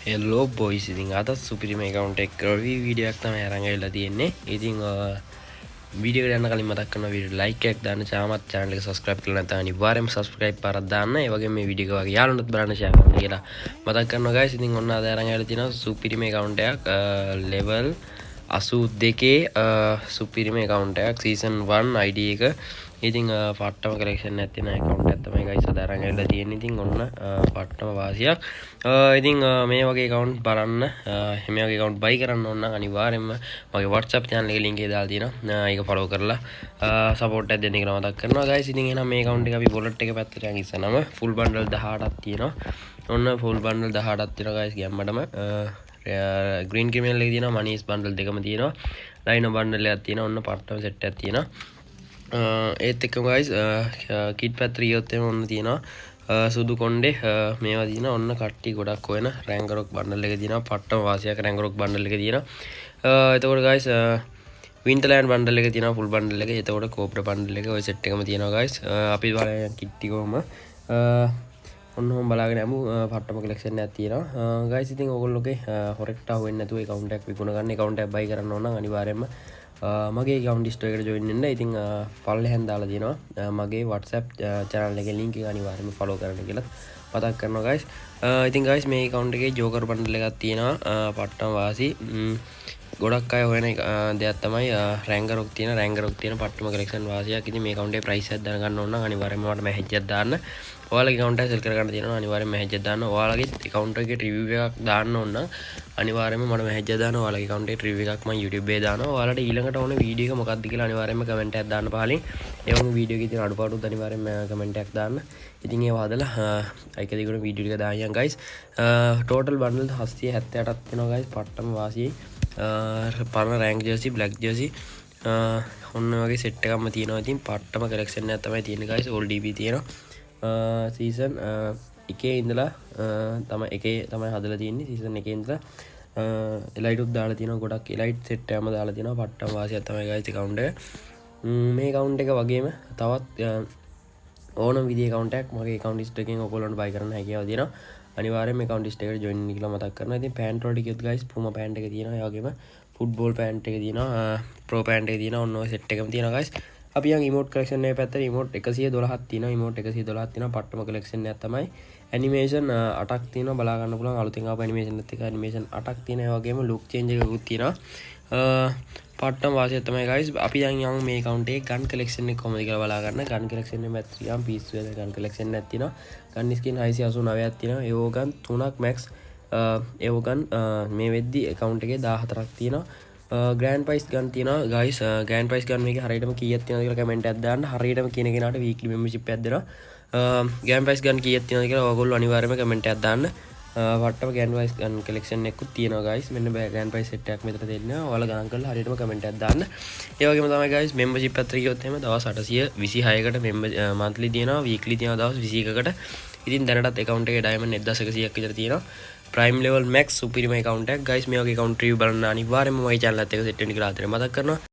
හෙල්ලෝ boys ඉතින් අද සුපිරිම account එක රිවි වීඩියෝ එකක් තමයි අරන් ඇවිල්ලා තියෙන්නේ. ඉතින් වීඩියෝ එකට යන්න කලින් මතක් කරනවා වීඩියෝ like එකක් දාන්න, channel එක subscribe කරලා නැත්නම් අනිවාර්යයෙන්ම subscribe පාරක් දාන්න. ඒ වගේම මේ වීඩියෝ එක වගේ යාළුවන්ට බලන්න share කරන්න කියලා මතක් කරනවා guys. ඉතින් ඔන්න අද අරන් ඇවිල්ලා තියෙනවා සුපිරිම account එකක් level 82 සුපිරිම account එකක් season 1 ID එක. ඉතින් පට්ටම කලෙක්ෂන් එකක් තියෙන account එකක් තමයි guys අද අරන් ඇවිල්ලා තියෙන්නේ. ඉතින් ඔන්න පට්ටම වාසියක්. ඉතින් මේ වගේ account බලන්න මේ වගේ account buy කරන්න ඕන නම් අනිවාර්යයෙන්ම මගේ WhatsApp channel එකේ link එක දාලා තියෙනවා. ඒක follow කරලා support එකක් දෙන්න කියලා මතක් කරනවා guys. ඉතින් එහෙනම් මේ account එක අපි wallet එක පැත්තට යන් ඉස්සනම full bundle 18ක් තියෙනවා. ඔන්න full bundle 18ක් තියෙනවා guys ගැම්මටම. green criminal එකේ තියෙනවා manis bundle දෙකම තියෙනවා. dino bundle එකක් තියෙනවා. ඔන්න පට්ටම set එකක් තියෙනවා. ඒත් එක්කම guys kit pack 3 ඔත් එම ඔන්න තියෙනවා සුදු කොණ්ඩේ මේවා තියෙනවා ඔන්න කට්ටි ගොඩක් හොයන රැංගරොක් බන්ඩල් එක තියෙනවා පට්ටම වාසියක් රැංගරොක් බන්ඩල් එක තියෙනවා එතකොට guys winterland බන්ඩල් එක තියෙනවා full බන්ඩල් එක එතකොට cobra බන්ඩල් එක ඔය සෙට් එකම තියෙනවා guys අපි බලන්න කිට් ටික කොහම ඔන්න බලාගෙන යමු පට්ටම කලෙක්ෂන් එකක් තියෙනවා guys ඉතින් ඕගොල්ලෝගේ හොරෙක්ට අහුවෙන්නේ නැතුව account එකක් විකුණ ගන්න account එකක් buy කරන්න ඕන නම් අනිවාර්යයෙන්ම මගේ account history එකට join වෙන්න. ඉතින් පල්ලෙහෙන් දාලා තියෙනවා මගේ WhatsApp channel එකේ link එක අනිවාර්යයෙන්ම follow කරන්න කියලා මතක් කරනවා guys. ඉතින් guys මේ account එකේ joker bundle එකක් තියෙනවා පට්ටම වාසි. ගොඩක් අය හොයන දෙයක් තමයි රැංගරොක් තියෙන පට්ටම collection වාසියක්. ඉතින් මේ account එකේ price එක දැනගන්න ඕන නම් අනිවාර්යයෙන්ම මට message එකක් දාන්න. ඔයාලගේ account එක sell කරගන්න තියෙනවා අනිවාර්යයෙන්ම message එකක් දාන්න. ඔයාලගේ account එකේ review එකක් දාන්න ඕන නම් අනිවාර්යයෙන්ම මට message එකක් දාන්න. ඔයාලගේ account එකේ review එකක් මම YouTube එකේ දානවා. ඔයාලට ඊළඟට ඕන වීඩියෝ එක මොකක්ද කියලා අනිවාර්යයෙන්ම comment එකක් දාන්න පහලින්. ඒ වගේම වීඩියෝ එකේ තියෙන අඩුපාඩුත් අනිවාර්යයෙන්ම comment එකක් දාන්න. ඉතින් ඒව හදලා එක දිගට වීඩියෝ ටික දායන් guys. total bundle 778ක් තියෙනවා guys පට්ටම වාසියි. පරණ rank jersey black jersey ඔන්න වගේ set එකක්ම තියෙනවා. ඉතින් පට්ටම collection එකක් තමයි තියෙන්නේ guys. all DB තියෙනවා. season එකේ ඉඳලා තමයි හදලා තියෙන්නේ. season එකේ ඉඳලා elite උත් දාලා තියෙනවා. ගොඩක් elite set එකම දාලා තියෙනවා. පට්ටම වාසියක් තමයි guys account එක. මේ account එක වගේම තවත් ඕනම විදිහේ account එකක් මගේ account history එකෙන් ඔයගොල්ලන්ට buy කරන්න හැකියාව තියෙනවා. අනිවාර්යයෙන් මේ account history එකට join වෙන්න කියලා මතක් කරනවා. ඉතින් pant වලට ගියොත් guys puma pant එක තියෙනවා. ඒ වගේම football pant එක තියෙනවා. pro pant එක තියෙනවා. ඔන්න ඔය set එකම තියෙනවා guys. අපි යන් emote collection එකේ පැත්තට emote 112ක් තියෙනවා. emote 112ක් තියෙනවා. පට්ටම collection එකක් තමයි. animation 8ක් තියෙනවා. බලා ගන්න පුළුවන් අලුතෙන් ආපු animation එකත් එක්ක animation 8ක් තියෙනවා. ඒ වගේම look change එකකුත් තියෙනවා. පට්ටම වාසියක් තමයි guys. අපි දැන් යන් මේ account එකේ gun collection එක කොහොමද කියලා බලා ගන්න. gun collection එකේ මැත් යම් piece වල gun collection එකක් තියෙනවා. gun skin 689ක් තියෙනවා. ඒව gun 3ක් max ඒව gun මේ වෙද්දි account එකේ 14ක් තියෙනවා. grand price gun තියෙනවා guys. grand price gun මේකේ හරියටම කීයක් තියෙනවද කියලා comment එකක් දාන්න. හරියටම කියන කෙනාට weekly membership එකක් දෙනවා. grand price gun කීයක් තියෙනවද කියලා ඔයගොල්ලෝ අනිවාර්යයෙන්ම comment එකක් දාන්න. වට්ටම grand price gun collection එකකුත් තියෙනවා guys. මෙන්න grand price set එකක් මෙතන දෙන්නවා. ඔයාලා ගණන් කරලා හරියටම comment එකක් දාන්න. ඒ වගේම තමයි guys membership පැත්තට ගියොත් එහෙම දවස් 826කට monthly තියෙනවා. weekly තියෙනවා දවස් 21කට. ඉතින් දැනටත් account එකේ diamond 1100ක් විතර තියෙනවා. prime level max සුපිරිම account එකක් guys. මේ වගේ account review බලන්න අනිවාර්යයෙන්ම මගේ channel එකත් එක්ක set වෙන්න කියලා ආතර මතක් කරනවා.